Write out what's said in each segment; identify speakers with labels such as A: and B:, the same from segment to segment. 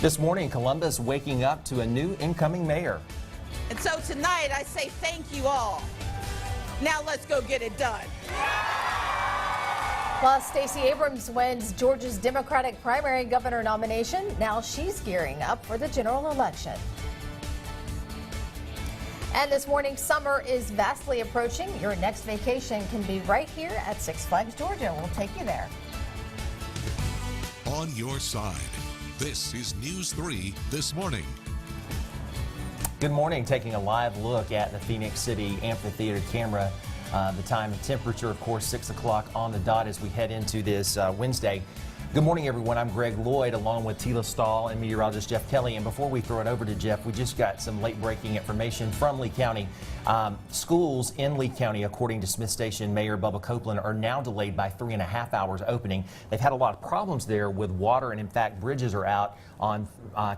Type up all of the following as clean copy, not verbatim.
A: This morning, Columbus waking up to a new incoming mayor.
B: And so tonight I say thank you all. Now let's go get it done.
C: Plus, Stacey Abrams wins Georgia's Democratic primary governor nomination. Now she's gearing up for the general election. And this morning, summer is vastly approaching. Your next vacation can be right here at Six Flags Georgia. We'll take you there.
D: On your side, this is News 3 This Morning.
A: Good morning. Taking a live look at the Phoenix City Amphitheater camera. The time and temperature, of course, 6 o'clock on the dot as we head into this Wednesday. Good morning, everyone. I'm Greg Lloyd, along with Tila Stahl and meteorologist Jeff Kelly. And before we throw it over to Jeff, we just got some late-breaking information from Lee County. Schools in Lee County, according to Smith Station Mayor Bubba Copeland, are now delayed by 3.5 hours opening. They've had a lot of problems there with water, and in fact, bridges are out on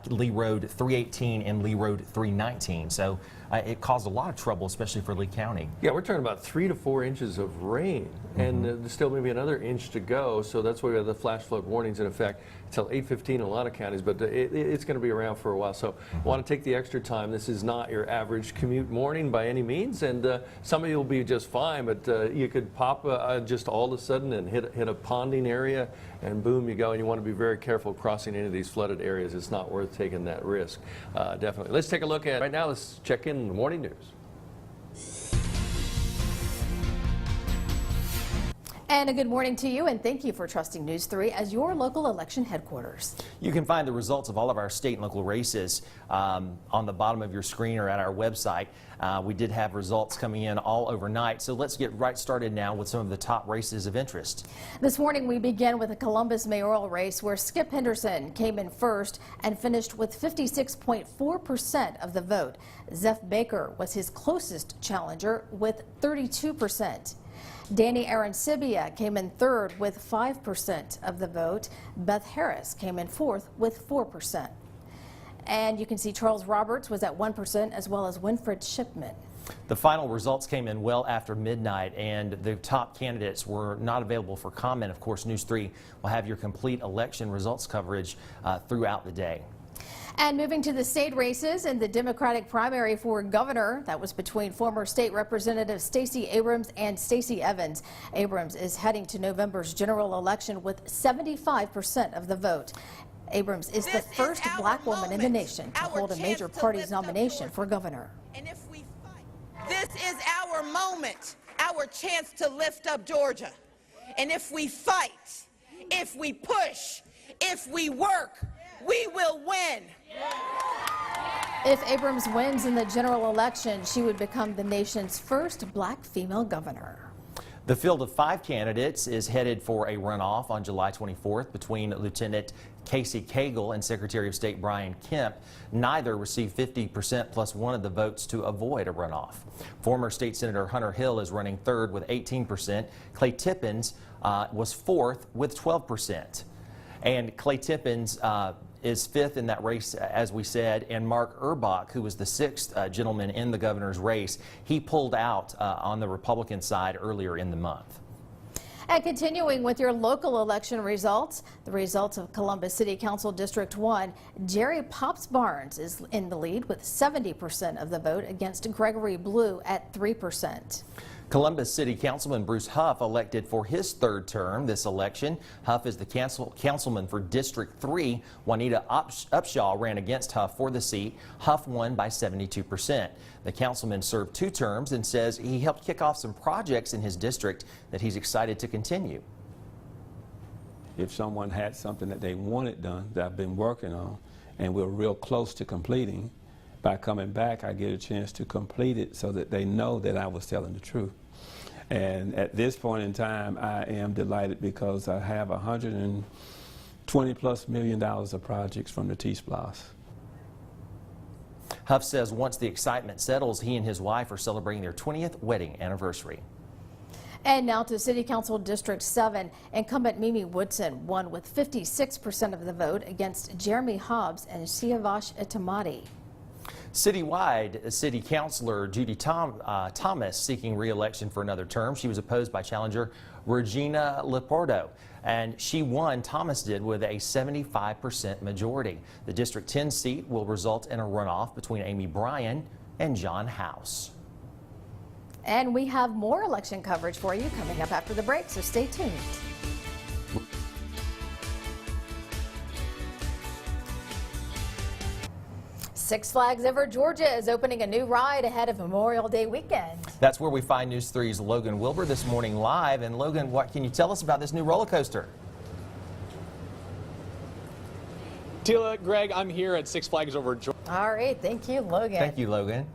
A: Lee Road 318 and Lee Road 319. So it caused a lot of trouble, especially for Lee County.
E: Yeah, we're talking about 3 to 4 inches of rain, and there's still maybe another inch to go. So that's why we have the flash flood warnings in effect until 8:15 in a lot of counties, but it's going to be around for a while. So I want to take the extra time. This is not your average commute morning by any means, and some of you will be just fine, but you could pop just all of a sudden and hit a ponding area, and boom, you go. And you want to be very careful crossing any of these flooded areas. It's not worth taking that risk, definitely. Let's take a look at right now. Let's check in the morning news.
C: And a good morning to you, and thank you for trusting News 3 as your local election headquarters.
A: You can find the results of all of our state and local races on the bottom of your screen or at our website. We did have results coming in all overnight, so let's get right started now with some of the top races of interest.
C: This morning we begin with a Columbus mayoral race where Skip Henderson came in first and finished with 56.4% of the vote. Zeph Baker was his closest challenger with 32%. Danny Arancibia came in third with 5% of the vote. Beth Harris came in fourth with 4%. And you can see Charles Roberts was at 1%, as well as Winfred Shipman.
A: The final results came in well after midnight, and the top candidates were not available for comment. Of course, News 3 will have your complete election results coverage throughout the day.
C: And moving to the state races in the Democratic primary for governor, that was between former state representatives Stacey Abrams and Stacey Evans. Abrams is heading to November's general election with 75% of the vote. Abrams is the first black woman in the nation to hold a major party's nomination for governor.
B: And if we fight, this is our moment, our chance to lift up Georgia. And if we fight, if we push, if we work, we will win.
C: If Abrams wins in the general election, she would become the nation's first black female governor.
A: The field of 5 candidates is headed for a runoff on July 24th between Lieutenant Casey Cagle and Secretary of State Brian Kemp. Neither received 50% plus one of the votes to avoid a runoff. Former State Senator Hunter Hill is running third with 18%. Clay Tippins was fourth with 12%. And Clay Tippins is fifth in that race, as we said, and Mark Urbach, who was the sixth gentleman in the governor's race, he pulled out on the Republican side earlier in the month.
C: And continuing with your local election results, the results of Columbus City Council District 1, Jerry Pops Barnes is in the lead with 70% of the vote against Gregory Blue at 3%.
A: Columbus City Councilman Bruce Huff elected for his third term this election. Huff is the councilman for District 3. Juanita Upshaw ran against Huff for the seat. Huff won by 72%. The councilman served 2 terms and says he helped kick off some projects in his district that he's excited to continue.
F: If someone had something that they wanted done that I've been working on and we're real close to completing, by coming back I get a chance to complete it so that they know that I was telling the truth. And at this point in time, I am delighted because I have $120+ million of projects from the T-Splosh.
A: Huff says once the excitement settles, he and his wife are celebrating their 20th wedding anniversary.
C: And now to City Council District 7. Incumbent Mimi Woodson won with 56% of the vote against Jeremy Hobbs and Siavash Itamati.
A: Citywide, City Councilor Judy Thomas seeking re-election for another term. She was opposed by challenger Regina Leporto. and she won, Thomas did, with a 75% majority. The District 10 seat will result in a runoff between Amy Bryan and John House.
C: And we have more election coverage for you coming up after the break, so stay tuned. Six Flags Over Georgia is opening a new ride ahead of Memorial Day weekend.
A: That's where we find News 3's Logan Wilbur this morning live. And Logan, what can you tell us about this new roller coaster?
G: Tila, Greg, I'm here at Six Flags Over Georgia.
C: All right, thank you, Logan.
A: Thank you, Logan.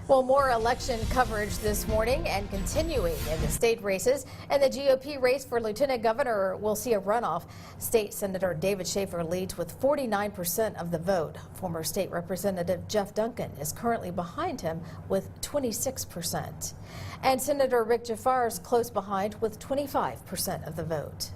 C: Well, more election coverage this morning and continuing in the state races. And the GOP race for Lieutenant Governor will see a runoff. State Senator David Schaefer leads with 49% of the vote. Former State Representative Jeff Duncan is currently behind him with 26%. And Senator Rick Jafar is close behind with 25% of the vote.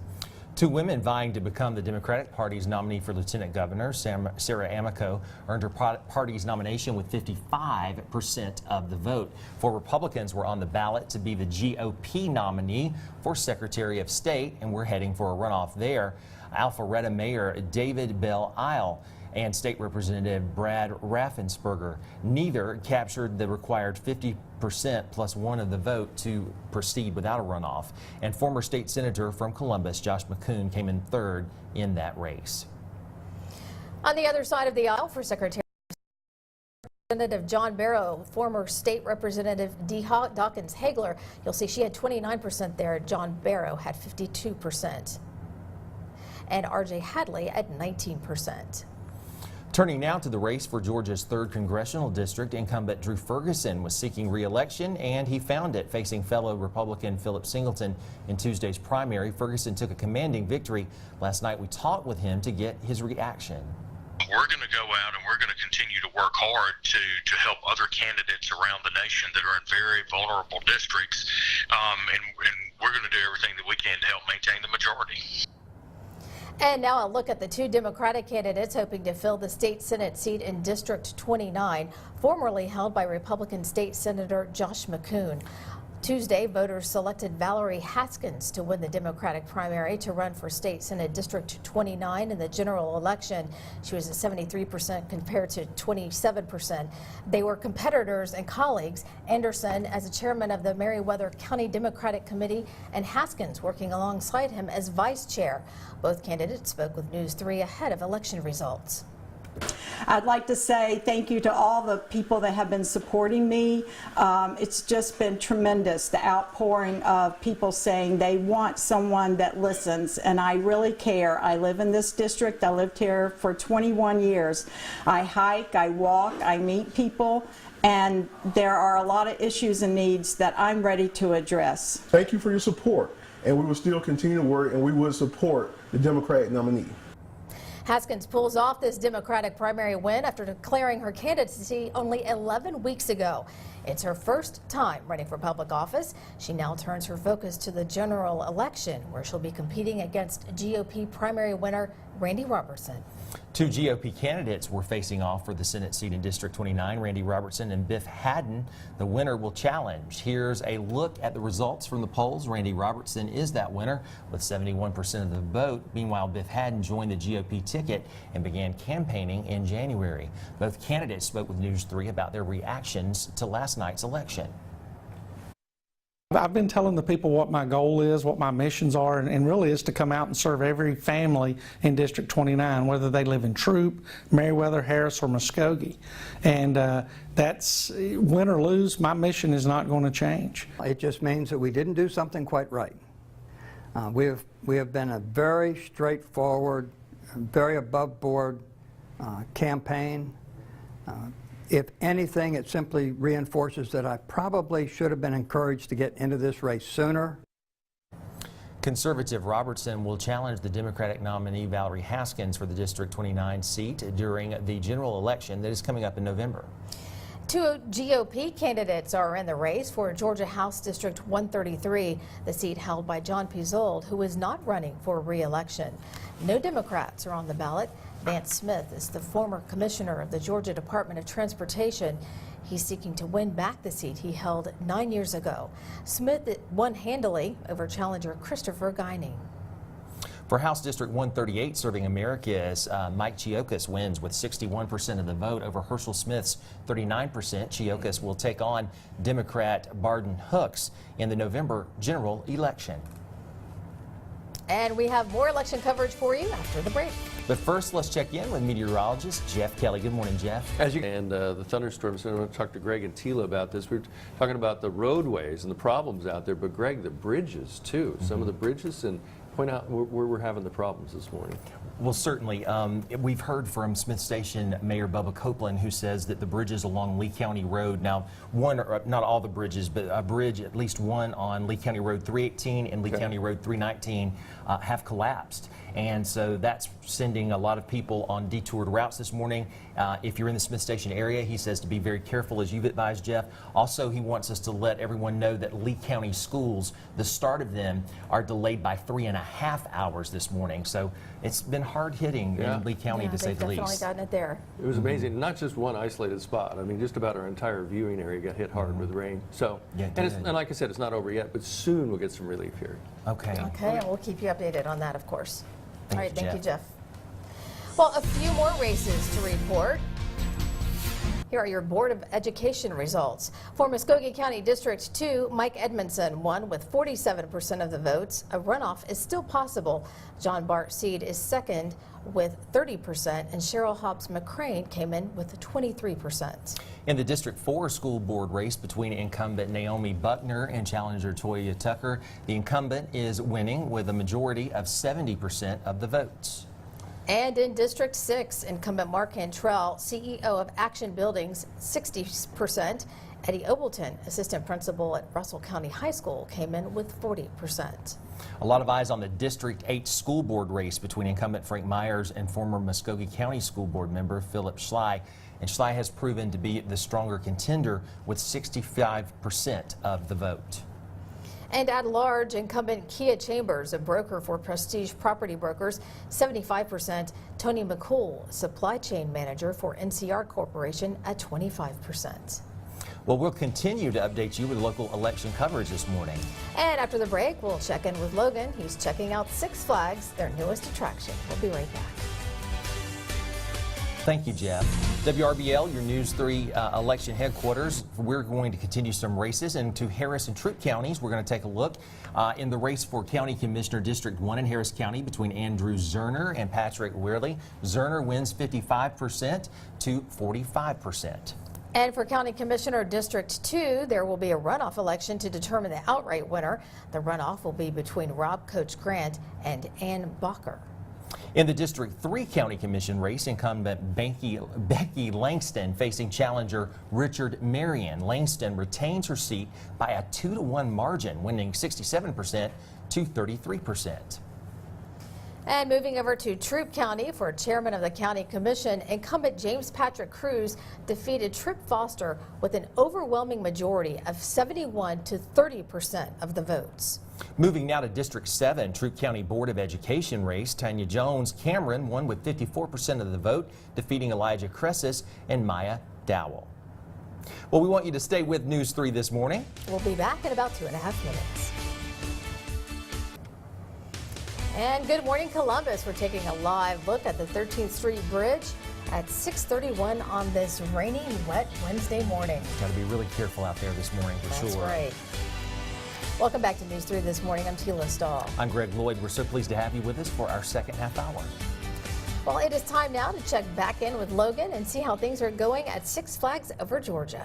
A: Two women vying to become the Democratic Party's nominee for Lieutenant Governor. Sarah Amico earned her party's nomination with 55% of the vote. Four Republicans were on the ballot to be the GOP nominee for Secretary of State, and we're heading for a runoff there. Alpharetta Mayor David Bell Isle and State Representative Brad Raffensperger. Neither captured the required 50% plus one of the vote to proceed without a runoff. And former state senator from Columbus, Josh McCoon, came in third in that race.
C: On the other side of the aisle for Secretary Representative John Barrow, former State Representative D. Dawkins Hagler, you'll see she had 29% there. John Barrow had 52%. And R.J. Hadley at 19%.
A: Turning now to the race for Georgia's 3rd Congressional District, incumbent Drew Ferguson was seeking re-election, and he found it. Facing fellow Republican Philip Singleton in Tuesday's primary, Ferguson took a commanding victory. Last night we talked with him to get his reaction.
H: We're going to go out and we're going to continue to work hard to help other candidates around the nation that are in very vulnerable districts, and we're going to do everything that we can to help maintain the majority.
C: And now a look at the two Democratic candidates hoping to fill the state Senate seat in District 29, formerly held by Republican State Senator Josh McCoon. Tuesday, voters selected Valerie Haskins to win the Democratic primary to run for State Senate District 29 in the general election. She was at 73% compared to 27%. They were competitors and colleagues. Anderson as the chairman of the Meriwether County Democratic Committee and Haskins working alongside him as vice chair. Both candidates spoke with News 3 ahead of election results.
I: I'd like to say thank you to all the people that have been supporting me. It's just been tremendous, the outpouring of people saying they want someone that listens, and I really care. I live in this district. I lived here for 21 years. I hike, I walk, I meet people, and there are a lot of issues and needs that I'm ready to address.
J: Thank you for your support, and we will still continue to work, and we will support the Democratic nominee.
C: Haskins pulls off this Democratic primary win after declaring her candidacy only 11 weeks ago. It's her first time running for public office. She now turns her focus to the general election, where she'll be competing against GOP primary winner Randy Robertson.
A: Two GOP candidates were facing off for the Senate seat in District 29, Randy Robertson and Biff Haddon. The winner will challenge. Here's a look at the results from the polls. Randy Robertson is that winner with 71% of the vote. Meanwhile, Biff Haddon joined the GOP ticket and began campaigning in January. Both candidates spoke with News 3 about their reactions to last night's election.
K: I've been telling the people what my goal is, what my missions are, and really is to come out and serve every family in District 29, whether they live in Troop, Meriwether, Harris, or Muskogee. And that's, win or lose, my mission is not going to change.
L: It just means that we didn't do something quite right. We have been a very straightforward, very above board campaign. If anything, it simply reinforces that I probably should have been encouraged to get into this race sooner.
A: Conservative Robertson will challenge the Democratic nominee Valerie Haskins for the District 29 seat during the general election that is coming up in November.
C: Two GOP candidates are in the race for Georgia House District 133, the seat held by John Pizzold, who is not running for re-election. No Democrats are on the ballot. Vance Smith is the former commissioner of the Georgia Department of Transportation. He's seeking to win back the seat he held 9 years ago. Smith won handily over challenger Christopher Guining.
A: For House District 138, serving Americus, Mike Chiokas wins with 61% of the vote over Herschel Smith's 39%. Chiokas will take on Democrat Barden Hooks in the November general election.
C: And we have more election coverage for you after the break.
A: But first, let's check in with meteorologist Jeff Kelly. Good morning, Jeff.
E: And the thunderstorms, I'm going to talk to Greg and Tila about this. We're talking about the roadways and the problems out there, but Greg, the bridges too. Some of the bridges, and point out where we're having the problems this morning.
A: Well, certainly. We've heard from Smith Station Mayor Bubba Copeland, who says that the bridges along Lee County Road, now not all the bridges, but a bridge, at least one on Lee County Road 318 and Lee County Road 319 have collapsed. And so that's sending a lot of people on detoured routes this morning. If you're in the Smith Station area, he says to be very careful, as you've advised, Jeff. Also, he wants us to let everyone know that Lee County schools, the start of them, are delayed by 3.5 hours this morning. So it's been hard hitting in Lee County, to say the least.
C: Definitely gotten it there.
E: It was amazing. Not just one isolated spot. I mean, just about our entire viewing area got hit hard with rain. So, and like I said, it's not over yet, but soon we'll get some relief here.
A: Okay.
C: Okay, and we'll keep you updated on that, of course. All right, thank you,
A: Jeff.
C: Well, a few more races to report. Here are your Board of Education results. For Muskogee County District 2, Mike Edmondson won with 47% of the votes. A runoff is still possible. John Bart Seed is second with 30%, and Cheryl Hobbs McCrane came in with 23%.
A: In the District 4 school board race between incumbent Naomi Buckner and challenger Toya Tucker, the incumbent is winning with a majority of 70% of the votes.
C: And in District 6, incumbent Mark Cantrell, CEO of Action Buildings, 60%. Eddie Obleton, assistant principal at Russell County High School, came in with 40%.
A: A lot of eyes on the District 8 school board race between incumbent Frank Myers and former Muskogee County school board member Philip Schley. And Schley has proven to be the stronger contender with 65% of the vote.
C: And at large, incumbent Kia Chambers, a broker for Prestige Property Brokers, 75%. Tony McCool, supply chain manager for NCR Corporation, at 25%.
A: Well, we'll continue to update you with local election coverage this morning.
C: And after the break, we'll check in with Logan. He's checking out Six Flags, their newest attraction. We'll be right back.
A: Thank you, Jeff. WRBL, your News 3 election headquarters. We're going to continue some races into Harris and Troup counties. We're going to take a look in the race for County Commissioner District 1 in Harris County between Andrew Zerner and Patrick Weirley. Zerner wins 55% to 45%.
C: And for County Commissioner District 2, there will be a runoff election to determine the outright winner. The runoff will be between Rob Coach Grant and Ann Bacher.
A: In the District 3 County Commission race, incumbent Becky Langston facing challenger Richard Marion. Langston retains her seat by a 2-to-1 margin, winning 67% to 33%.
C: And moving over to Troup County for chairman of the County Commission, incumbent James Patrick Cruz defeated Tripp Foster with an overwhelming majority of 71 to 30% of the votes.
A: Moving now to District 7, Troup County Board of Education race, Tanya Jones Cameron won with 54% of the vote, defeating Elijah Cressis and Maya Dowell. Well, we want you to stay with News 3 this morning.
C: We'll be back in about 2.5 minutes. And good morning, Columbus. We're taking a live look at the 13th Street Bridge at 6:31 on this rainy, wet Wednesday morning.
A: Got to be really careful out there this morning for sure.
C: That's right. Welcome back to News 3 this morning. I'm Tila Stahl.
A: I'm Greg Lloyd. We're so pleased to have you with us for our second half hour.
C: Well, it is time now to check back in with Logan and see how things are going at Six Flags over Georgia.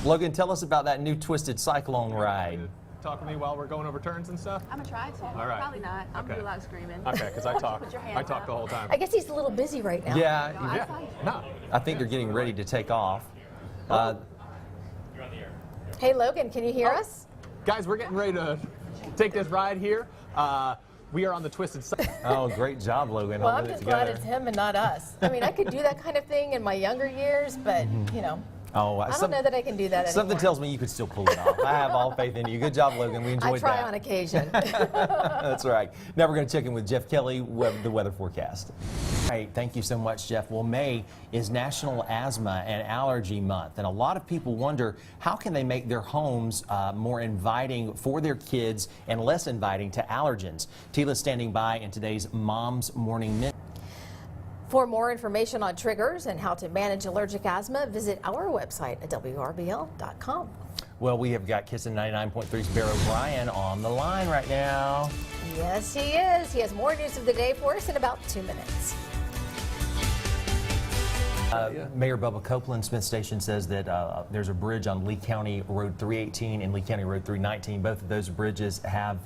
A: Logan, tell us about that new Twisted Cyclone ride.
G: Talk to me while we're going over turns and stuff?
M: I'm gonna try to.
G: All right.
M: Probably not. I'm gonna do a lot of screaming.
G: Okay, because I talk.
M: Put your hand
G: I talk
M: up.
G: the whole time.
C: I guess he's a little busy right now.
A: Yeah,
G: No.
A: I think they're getting ready to take off.
C: Hey, Logan, can you hear us?
G: Guys, we're getting ready to take this ride here. We are on the Twisted Cyclone.
A: Oh, great job, Logan.
C: Well, I'm
A: holding it
C: just glad
A: together.
C: it's him and not us. I mean, I could do that kind of thing in my younger years, but, you know,
A: Oh,
C: I don't know that I can do that anymore.
A: Something tells me you could still pull it off. I have all faith in you. Good job, Logan. We enjoyed that.
C: I try on occasion.
A: That's right. Now we're going to check in with Jeff Kelly, the weather forecast. Right, thank you so much, Jeff. Well, May is National Asthma and Allergy Month, and a lot of people wonder how can they make their homes more inviting for their kids and less inviting to allergens. Tila's standing by in today's Mom's Morning Minute.
C: For more information on triggers and how to manage allergic asthma, visit our website at WRBL.com.
A: Well, we have got Kissin' 99.3's Bear O'Brien on the line right now.
C: Yes, he is. He has more news of the day for us in about 2 minutes.
A: Mayor Bubba Copeland, Smith Station, says that there's a bridge on Lee County Road 318 and Lee County Road 319. Both of those bridges have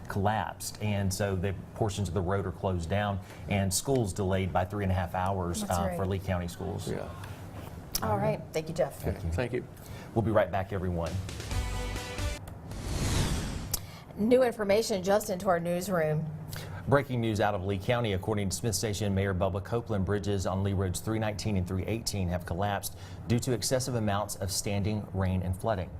A: collapsed, and so the portions of the road are closed down, and schools delayed by 3.5 hours for Lee County schools.
E: Yeah.
C: All right. Thank you, Jeff.
E: Thank you.
A: We'll be right back, everyone.
C: New information just into our newsroom.
A: Breaking news out of Lee County. According to Smith Station Mayor Bubba Copeland, bridges on Lee Roads 319 and 318 have collapsed due to excessive amounts of standing rain and flooding.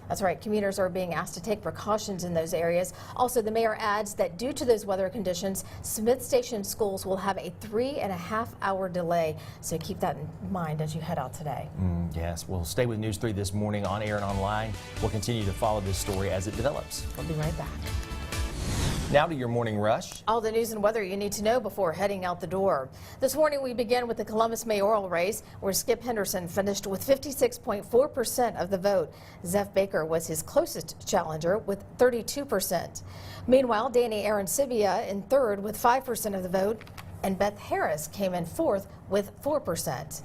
C: That's right. Commuters are being asked to take precautions in those areas. Also, the mayor adds that due to those weather conditions, Smith Station schools will have a 3.5-hour delay. So keep that in mind as you head out today.
A: Yes, we'll stay with News 3 this morning on air and online. We'll continue to follow this story as it develops.
C: We'll be right back.
A: Now to your morning rush.
C: All the news and weather you need to know before heading out the door. This morning we begin with the Columbus mayoral race, where Skip Henderson finished with 56.4% of the vote. Zeph Baker was his closest challenger with 32%. Meanwhile, Danny Arancibia in third with 5% of the vote, and Beth Harris came in fourth with 4%.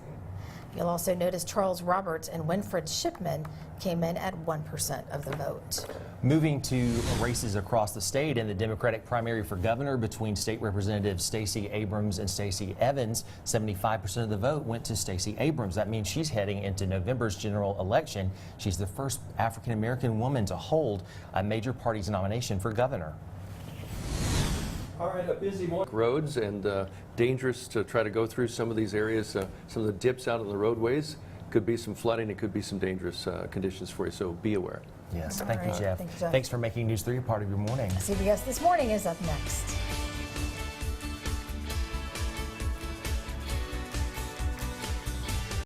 C: You'll also notice Charles Roberts and Winfred Shipman came in at 1% of the vote.
A: Moving to races across the state in the Democratic primary for governor between State Representatives Stacey Abrams and Stacey Evans, 75% of the vote went to Stacey Abrams. That means she's heading into November's general election. She's the first African-American woman to hold a major party's nomination for governor.
E: All right, a busy morning. Roads and dangerous to try to go through some of these areas. Some of the dips out on the roadways could be some flooding. It could be some dangerous conditions for you, so be aware.
A: Yes, thank you, Jeff.
C: Thank you, Jeff.
A: Thanks for making News 3 a part of your morning.
C: CBS This Morning is up next.